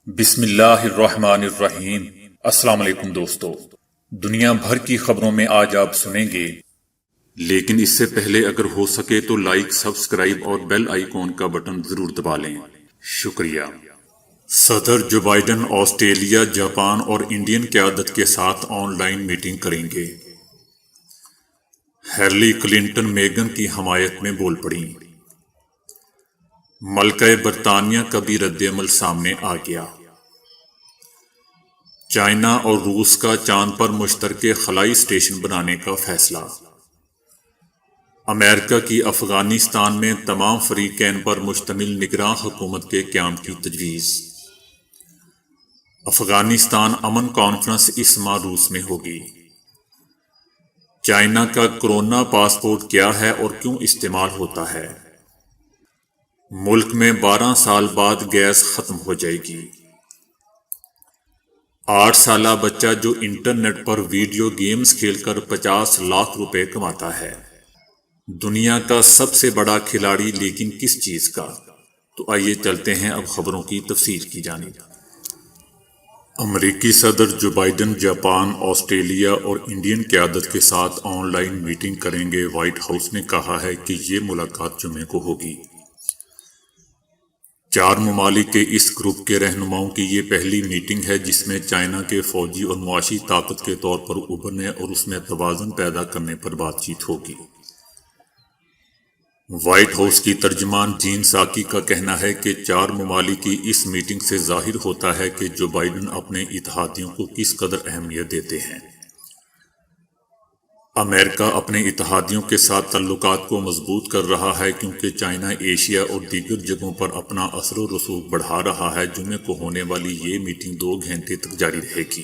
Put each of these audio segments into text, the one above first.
بسم اللہ الرحمن الرحیم۔ السلام علیکم دوستو، دنیا بھر کی خبروں میں آج آپ سنیں گے، لیکن اس سے پہلے اگر ہو سکے تو لائک، سبسکرائب اور بیل آئیکن کا بٹن ضرور دبا لیں۔ شکریہ۔ صدر جو بائیڈن آسٹریلیا، جاپان اور انڈین قیادت کے ساتھ آن لائن میٹنگ کریں گے۔ ہیلری کلنٹن میگن کی حمایت میں بول پڑیں۔ ملکہ برطانیہ کا بھی رد عمل سامنے آ گیا۔ چائنا اور روس کا چاند پر مشترکہ خلائی اسٹیشن بنانے کا فیصلہ۔ امریکہ کی افغانستان میں تمام فریقین پر مشتمل نگراں حکومت کے قیام کی تجویز۔ افغانستان امن کانفرنس اس ماہ روس میں ہوگی۔ چائنا کا کورونا پاسپورٹ کیا ہے اور کیوں استعمال ہوتا ہے؟ ملک میں 12 سال بعد گیس ختم ہو جائے گی۔ 8 سالہ بچہ جو انٹرنیٹ پر ویڈیو گیمز کھیل کر 50 لاکھ روپے کماتا ہے۔ دنیا کا سب سے بڑا کھلاڑی لیکن کس چیز کا؟ تو آئیے چلتے ہیں اب خبروں کی تفصیل کی جانب۔ امریکی صدر جو بائیڈن جاپان، آسٹریلیا اور انڈین قیادت کے ساتھ آن لائن میٹنگ کریں گے۔ وائٹ ہاؤس نے کہا ہے کہ یہ ملاقات جمعے کو ہوگی۔ 4 ممالک کے اس گروپ کے رہنماؤں کی یہ پہلی میٹنگ ہے جس میں چائنا کے فوجی اور معاشی طاقت کے طور پر ابھرنے اور اس میں توازن پیدا کرنے پر بات چیت ہوگی۔ وائٹ ہاؤس کی ترجمان جین ساکی کا کہنا ہے کہ 4 ممالک کی اس میٹنگ سے ظاہر ہوتا ہے کہ جو بائیڈن اپنے اتحادیوں کو کس قدر اہمیت دیتے ہیں۔ امریکہ اپنے اتحادیوں کے ساتھ تعلقات کو مضبوط کر رہا ہے کیونکہ چائنا ایشیا اور دیگر جگہوں پر اپنا اثر و رسوخ بڑھا رہا ہے۔ جمعے کو ہونے والی یہ میٹنگ 2 گھنٹے تک جاری رہے گی۔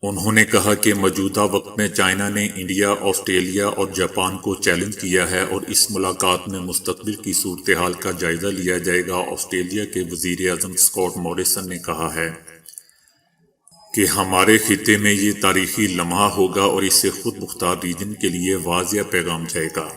انہوں نے کہا کہ موجودہ وقت میں چائنا نے انڈیا، آسٹریلیا اور جاپان کو چیلنج کیا ہے اور اس ملاقات میں مستقبل کی صورتحال کا جائزہ لیا جائے گا۔ آسٹریلیا کے وزیر اعظم اسکاٹ موریسن نے کہا ہے کہ ہمارے خطے میں یہ تاریخی لمحہ ہوگا اور اس سے خود مختار ریجن کے لیے واضح پیغام جائے گا۔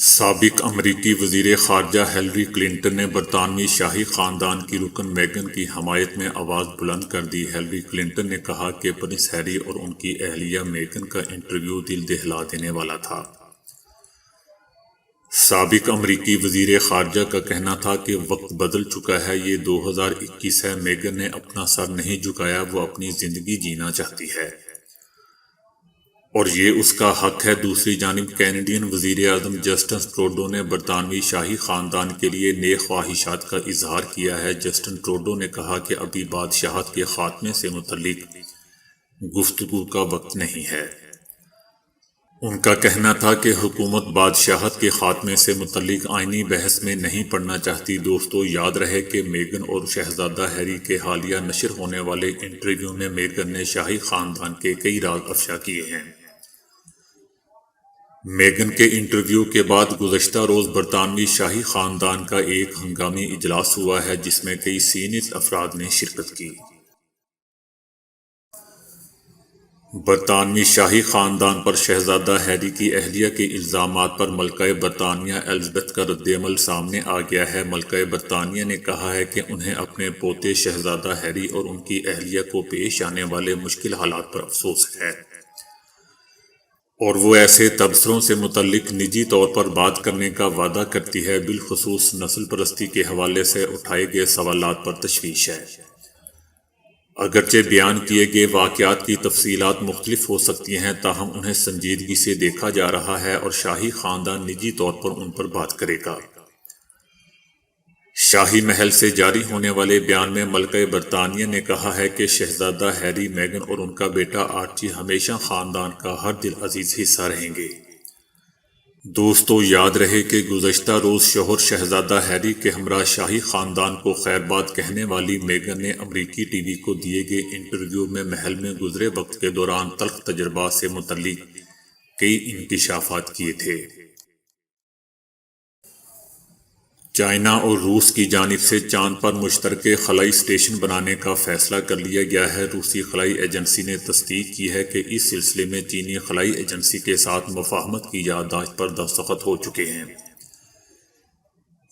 سابق امریکی وزیر خارجہ ہیلری کلنٹن نے برطانوی شاہی خاندان کی رکن میگن کی حمایت میں آواز بلند کر دی۔ ہیلری کلنٹن نے کہا کہ پرنس ہیری اور ان کی اہلیہ میگن کا انٹرویو دل دہلا دینے والا تھا۔ سابق امریکی وزیر خارجہ کا کہنا تھا کہ وقت بدل چکا ہے، یہ 2021 ہے۔ میگن نے اپنا سر نہیں جھکایا، وہ اپنی زندگی جینا چاہتی ہے اور یہ اس کا حق ہے۔ دوسری جانب کینیڈین وزیر اعظم جسٹن ٹروڈو نے برطانوی شاہی خاندان کے لیے نیک خواہشات کا اظہار کیا ہے۔ جسٹن ٹروڈو نے کہا کہ ابھی بادشاہت کے خاتمے سے متعلق گفتگو کا وقت نہیں ہے۔ ان کا کہنا تھا کہ حکومت بادشاہت کے خاتمے سے متعلق آئینی بحث میں نہیں پڑنا چاہتی۔ دوستو، یاد رہے کہ میگن اور شہزادہ ہیری کے حالیہ نشر ہونے والے انٹرویو میں میگن نے شاہی خاندان کے کئی راز افشا کیے ہیں۔ میگن کے انٹرویو کے بعد گزشتہ روز برطانوی شاہی خاندان کا ایک ہنگامی اجلاس ہوا ہے جس میں کئی سینئر افراد نے شرکت کی۔ برطانوی شاہی خاندان پر شہزادہ ہیری کی اہلیہ کے الزامات پر ملکہ برطانیہ ایلزبتھ کا رد عمل سامنے آ گیا ہے۔ ملکہ برطانیہ نے کہا ہے کہ انہیں اپنے پوتے شہزادہ ہیری اور ان کی اہلیہ کو پیش آنے والے مشکل حالات پر افسوس ہے اور وہ ایسے تبصروں سے متعلق نجی طور پر بات کرنے کا وعدہ کرتی ہے۔ بالخصوص نسل پرستی کے حوالے سے اٹھائے گئے سوالات پر تشویش ہے۔ اگرچہ بیان کیے گئے واقعات کی تفصیلات مختلف ہو سکتی ہیں، تاہم انہیں سنجیدگی سے دیکھا جا رہا ہے اور شاہی خاندان نجی طور پر ان پر بات کرے گا۔ شاہی محل سے جاری ہونے والے بیان میں ملکہ برطانیہ نے کہا ہے کہ شہزادہ ہیری، میگن اور ان کا بیٹا آرچی ہمیشہ خاندان کا ہر دل عزیز حصہ رہیں گے۔ دوستو، یاد رہے کہ گزشتہ روز شوہر شہزادہ ہیری کے ہمراہ شاہی خاندان کو خیر باد کہنے والی میگن نے امریکی ٹی وی کو دیے گئے انٹرویو میں محل میں گزرے وقت کے دوران تلخ تجربات سے متعلق کئی انکشافات کیے تھے۔ چائنا اور روس کی جانب سے چاند پر مشترکہ خلائی اسٹیشن بنانے کا فیصلہ کر لیا گیا ہے۔ روسی خلائی ایجنسی نے تصدیق کی ہے کہ اس سلسلے میں چینی خلائی ایجنسی کے ساتھ مفاہمت کی یادداشت پر دستخط ہو چکے ہیں۔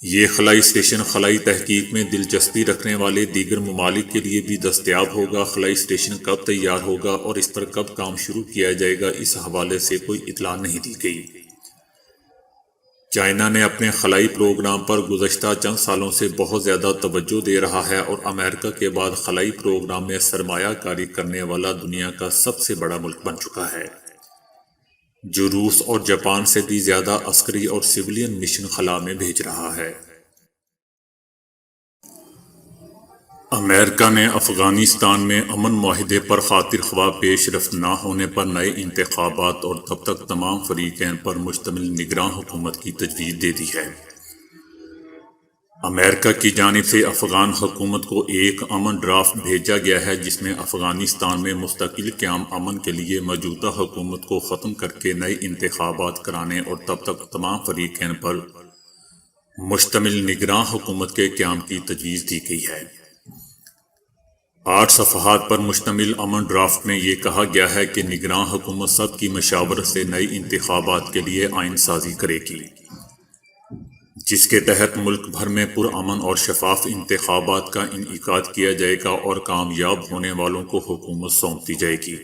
یہ خلائی اسٹیشن خلائی تحقیق میں دلچسپی رکھنے والے دیگر ممالک کے لیے بھی دستیاب ہوگا۔ خلائی اسٹیشن کب تیار ہوگا اور اس پر کب کام شروع کیا جائے گا، اس حوالے سے کوئی اطلاع نہیں دی گئی۔ چائنا نے اپنے خلائی پروگرام پر گزشتہ چند سالوں سے بہت زیادہ توجہ دے رہا ہے اور امریکہ کے بعد خلائی پروگرام میں سرمایہ کاری کرنے والا دنیا کا سب سے بڑا ملک بن چکا ہے، جو روس اور جاپان سے بھی زیادہ عسکری اور سویلین مشن خلا میں بھیج رہا ہے۔ امریکہ نے افغانستان میں امن معاہدے پر خاطر خواہ پیش رفت نہ ہونے پر نئے انتخابات اور تب تک تمام فریقین پر مشتمل نگراں حکومت کی تجویز دے دی ہے۔ امریکہ کی جانب سے افغان حکومت کو ایک امن ڈرافٹ بھیجا گیا ہے، جس میں افغانستان میں مستقل قیام امن کے لیے موجودہ حکومت کو ختم کر کے نئے انتخابات کرانے اور تب تک تمام فریقین پر مشتمل نگراں حکومت کے قیام کی تجویز دی گئی ہے۔ 8 صفحات پر مشتمل امن ڈرافٹ میں یہ کہا گیا ہے کہ نگراں حکومت سب کی مشاورت سے نئے انتخابات کے لیے آئین سازی کرے گی، جس کے تحت ملک بھر میں پرامن اور شفاف انتخابات کا انعقاد کیا جائے گا اور کامیاب ہونے والوں کو حکومت سونپ دی جائے گی۔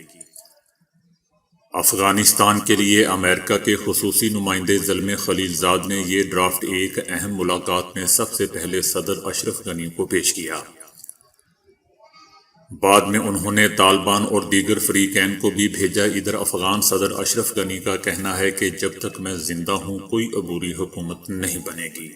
افغانستان کے لیے امریکہ کے خصوصی نمائندے زلمے خلیل زاد نے یہ ڈرافٹ ایک اہم ملاقات میں سب سے پہلے صدر اشرف غنی کو پیش کیا۔ بعد میں انہوں نے طالبان اور دیگر فریقین کو بھی بھیجا۔ ادھر افغان صدر اشرف غنی کا کہنا ہے کہ جب تک میں زندہ ہوں کوئی عبوری حکومت نہیں بنے گی۔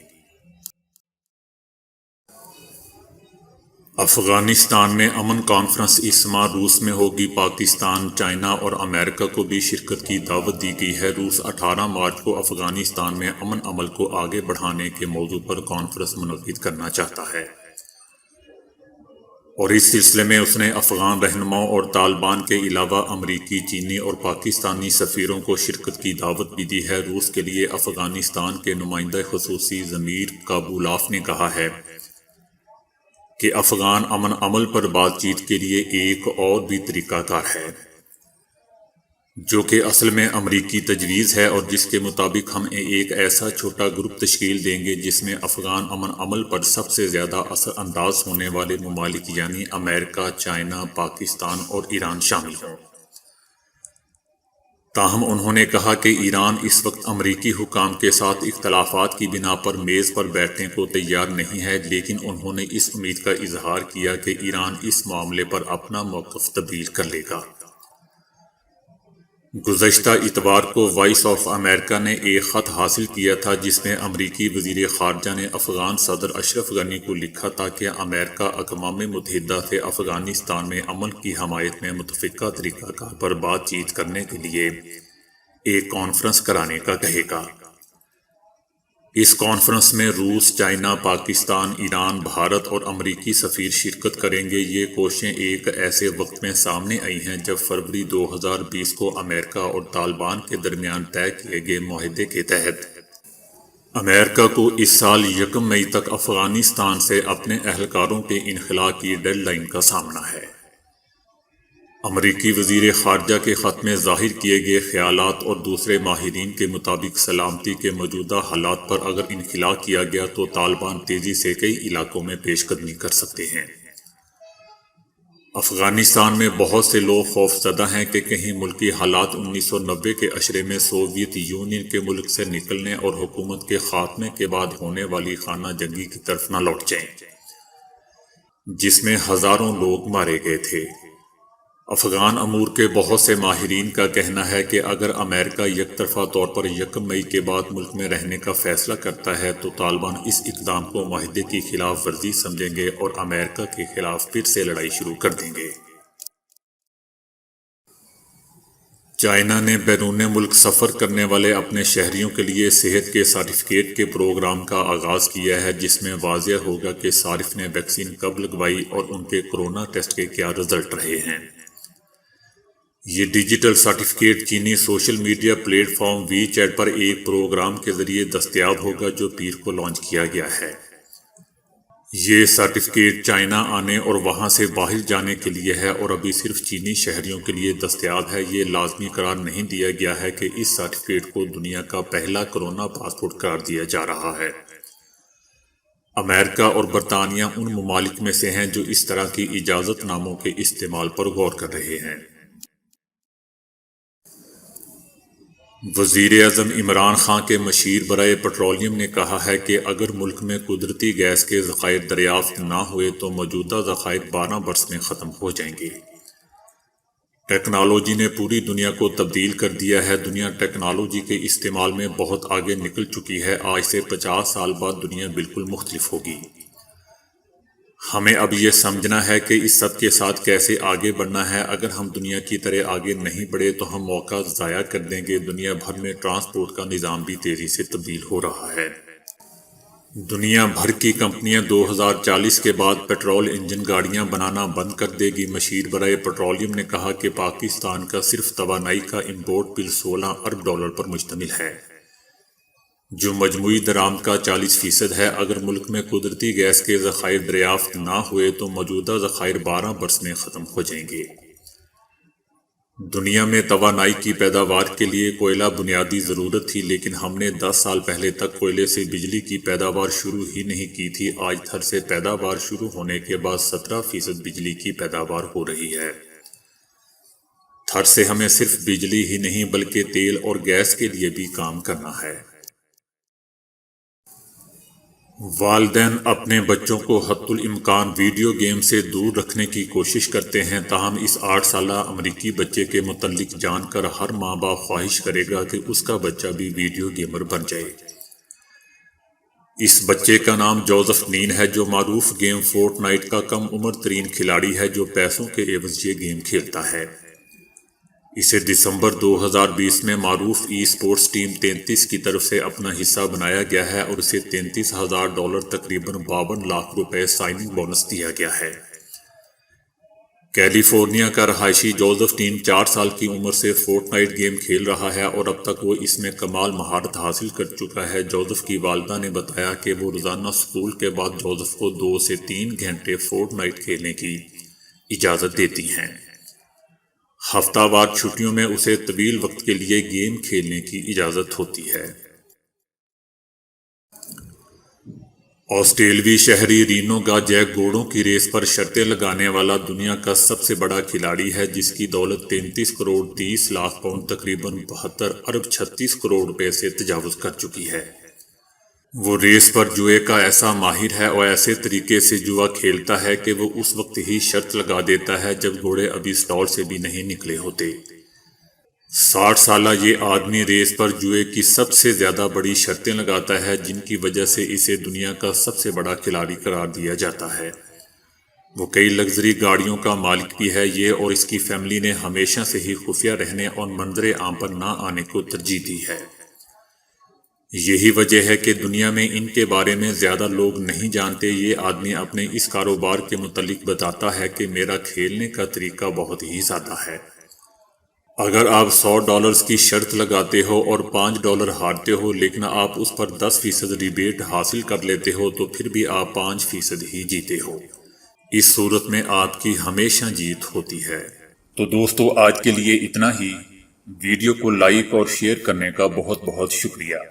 افغانستان میں امن کانفرنس اس ماہ روس میں ہوگی۔ پاکستان، چائنا اور امریکہ کو بھی شرکت کی دعوت دی گئی ہے۔ روس 18 مارچ کو افغانستان میں امن عمل کو آگے بڑھانے کے موضوع پر کانفرنس منعقد کرنا چاہتا ہے، اور اس سلسلے میں اس نے افغان رہنماؤں اور طالبان کے علاوہ امریکی، چینی اور پاکستانی سفیروں کو شرکت کی دعوت بھی دی ہے۔ روس کے لیے افغانستان کے نمائندہ خصوصی ضمیر کابولاف نے کہا ہے کہ افغان امن عمل پر بات چیت کے لیے ایک اور بھی طریقہ کار ہے، جو کہ اصل میں امریکی تجویز ہے، اور جس کے مطابق ہم ایک ایسا چھوٹا گروپ تشکیل دیں گے جس میں افغان امن عمل پر سب سے زیادہ اثر انداز ہونے والے ممالک یعنی امریکہ، چائنا، پاکستان اور ایران شامل ہوں۔ تاہم انہوں نے کہا کہ ایران اس وقت امریکی حکام کے ساتھ اختلافات کی بنا پر میز پر بیٹھنے کو تیار نہیں ہے، لیکن انہوں نے اس امید کا اظہار کیا کہ ایران اس معاملے پر اپنا موقف تبدیل کر لے گا۔ گزشتہ اتوار کو وائس آف امریکہ نے ایک خط حاصل کیا تھا جس میں امریکی وزیر خارجہ نے افغان صدر اشرف غنی کو لکھا تھا کہ امریکہ اقوام متحدہ سے افغانستان میں امن کی حمایت میں متفقہ طریقہ کار پر بات چیت کرنے کے لیے ایک کانفرنس کرانے کا کہے گا۔ اس کانفرنس میں روس، چائنا، پاکستان، ایران، بھارت اور امریکی سفیر شرکت کریں گے۔ یہ کوششیں ایک ایسے وقت میں سامنے آئی ہیں جب فروری 2020 کو امریکہ اور طالبان کے درمیان طے کیے گئے معاہدے کے تحت امریکہ کو اس سال 1 مئی تک افغانستان سے اپنے اہلکاروں کے انخلاء کی ڈیڈ لائن کا سامنا ہے۔ امریکی وزیر خارجہ کے خط میں ظاہر کیے گئے خیالات اور دوسرے ماہرین کے مطابق سلامتی کے موجودہ حالات پر اگر انخلاء کیا گیا تو طالبان تیزی سے کئی علاقوں میں پیش قدمی کر سکتے ہیں۔ افغانستان میں بہت سے لوگ خوف زدہ ہیں کہ کہیں ملکی حالات 1990 کے عشرے میں سوویت یونین کے ملک سے نکلنے اور حکومت کے خاتمے کے بعد ہونے والی خانہ جنگی کی طرف نہ لوٹ جائیں، جس میں ہزاروں لوگ مارے گئے تھے۔ افغان امور کے بہت سے ماہرین کا کہنا ہے کہ اگر امریکہ یک طرفہ طور پر 1 مئی کے بعد ملک میں رہنے کا فیصلہ کرتا ہے تو طالبان اس اقدام کو معاہدے کی خلاف ورزی سمجھیں گے اور امریکہ کے خلاف پھر سے لڑائی شروع کر دیں گے۔ چائنا نے بیرون ملک سفر کرنے والے اپنے شہریوں کے لیے صحت کے سرٹیفکیٹ کے پروگرام کا آغاز کیا ہے، جس میں واضح ہوگا کہ صارف نے ویکسین کب لگوائی اور ان کے کورونا ٹیسٹ کے کیا رزلٹ رہے ہیں۔ یہ ڈیجیٹل سرٹیفکیٹ چینی سوشل میڈیا پلیٹ فارم وی چیٹ پر ایک پروگرام کے ذریعے دستیاب ہوگا جو پیر کو لانچ کیا گیا ہے۔ یہ سرٹیفکیٹ چائنا آنے اور وہاں سے باہر جانے کے لیے ہے اور ابھی صرف چینی شہریوں کے لیے دستیاب ہے۔ یہ لازمی قرار نہیں دیا گیا ہے کہ اس سرٹیفکیٹ کو دنیا کا پہلا کورونا پاسپورٹ قرار دیا جا رہا ہے۔ امریکہ اور برطانیہ ان ممالک میں سے ہیں جو اس طرح کی اجازت ناموں کے استعمال پر غور کر رہے ہیں۔ وزیر اعظم عمران خان کے مشیر برائے پیٹرولیم نے کہا ہے کہ اگر ملک میں قدرتی گیس کے ذخائر دریافت نہ ہوئے تو موجودہ ذخائر 12 برس میں ختم ہو جائیں گے۔ ٹیکنالوجی نے پوری دنیا کو تبدیل کر دیا ہے۔ دنیا ٹیکنالوجی کے استعمال میں بہت آگے نکل چکی ہے۔ آج سے 50 سال بعد دنیا بالکل مختلف ہوگی۔ ہمیں اب یہ سمجھنا ہے کہ اس سب کے ساتھ کیسے آگے بڑھنا ہے۔ اگر ہم دنیا کی طرح آگے نہیں بڑھے تو ہم موقع ضائع کر دیں گے۔ دنیا بھر میں ٹرانسپورٹ کا نظام بھی تیزی سے تبدیل ہو رہا ہے۔ دنیا بھر کی کمپنیاں 2040 کے بعد پیٹرول انجن گاڑیاں بنانا بند کر دے گی۔ مشیر برائے پیٹرولیم نے کہا کہ پاکستان کا صرف توانائی کا امپورٹ بل $16 ارب پر مشتمل ہے، جو مجموعی درآمد کا 40% ہے۔ اگر ملک میں قدرتی گیس کے ذخائر دریافت نہ ہوئے تو موجودہ ذخائر 12 برس میں ختم ہو جائیں گے۔ دنیا میں توانائی کی پیداوار کے لیے کوئلہ بنیادی ضرورت تھی، لیکن ہم نے 10 سال پہلے تک کوئلے سے بجلی کی پیداوار شروع ہی نہیں کی تھی۔ آج تھر سے پیداوار شروع ہونے کے بعد 17% بجلی کی پیداوار ہو رہی ہے۔ تھر سے ہمیں صرف بجلی ہی نہیں بلکہ تیل اور گیس کے لیے بھی کام کرنا ہے۔ والدین اپنے بچوں کو حتی الامکان ویڈیو گیم سے دور رکھنے کی کوشش کرتے ہیں، تاہم اس 8 سالہ امریکی بچے کے متعلق جان کر ہر ماں باپ خواہش کرے گا کہ اس کا بچہ بھی ویڈیو گیمر بن جائے۔ اس بچے کا نام جوزف نین ہے، جو معروف گیم فورٹ نائٹ کا کم عمر ترین کھلاڑی ہے جو پیسوں کے عوض یہ گیم کھیلتا ہے۔ اسے دسمبر 2020 میں معروف ای اسپورٹس ٹیم 33 کی طرف سے اپنا حصہ بنایا گیا ہے اور اسے $33,000 تقریباً 52 لاکھ روپے سائننگ بونس دیا گیا ہے۔ کیلیفورنیا کا رہائشی جوزف نین 4 سال کی عمر سے فورٹ نائٹ گیم کھیل رہا ہے اور اب تک وہ اس میں کمال مہارت حاصل کر چکا ہے۔ جوزف کی والدہ نے بتایا کہ وہ روزانہ اسکول کے بعد جوزف کو 2 سے 3 گھنٹے فورٹ نائٹ کھیلنے کی اجازت دیتی ہیں۔ ہفتہ وار چھٹیوں میں اسے طویل وقت کے لیے گیم کھیلنے کی اجازت ہوتی ہے۔ آسٹریلوی شہری رینو گا جیک گھوڑوں کی ریس پر شرطیں لگانے والا دنیا کا سب سے بڑا کھلاڑی ہے، جس کی دولت 33 کروڑ 30 لاکھ پاؤنڈ تقریباً 72 ارب 36 کروڑ روپے سے تجاوز کر چکی ہے۔ وہ ریس پر جوئے کا ایسا ماہر ہے اور ایسے طریقے سے جوا کھیلتا ہے کہ وہ اس وقت ہی شرط لگا دیتا ہے جب گھوڑے ابھی سٹال سے بھی نہیں نکلے ہوتے۔ 60 سالہ یہ آدمی ریس پر جوئے کی سب سے زیادہ بڑی شرطیں لگاتا ہے، جن کی وجہ سے اسے دنیا کا سب سے بڑا کھلاڑی قرار دیا جاتا ہے۔ وہ کئی لگژری گاڑیوں کا مالک بھی ہے۔ یہ اور اس کی فیملی نے ہمیشہ سے ہی خفیہ رہنے اور منظر عام پر نہ آنے کو ترجیح دی ہے۔ یہی وجہ ہے کہ دنیا میں ان کے بارے میں زیادہ لوگ نہیں جانتے۔ یہ آدمی اپنے اس کاروبار کے متعلق بتاتا ہے کہ میرا کھیلنے کا طریقہ بہت ہی سادہ ہے۔ اگر آپ $100 کی شرط لگاتے ہو اور $5 ہارتے ہو لیکن آپ اس پر 10% ریبیٹ حاصل کر لیتے ہو تو پھر بھی آپ 5% ہی جیتے ہو۔ اس صورت میں آپ کی ہمیشہ جیت ہوتی ہے۔ تو دوستو، آج کے لیے اتنا ہی۔ ویڈیو کو لائک اور شیئر کرنے کا بہت بہت شکریہ۔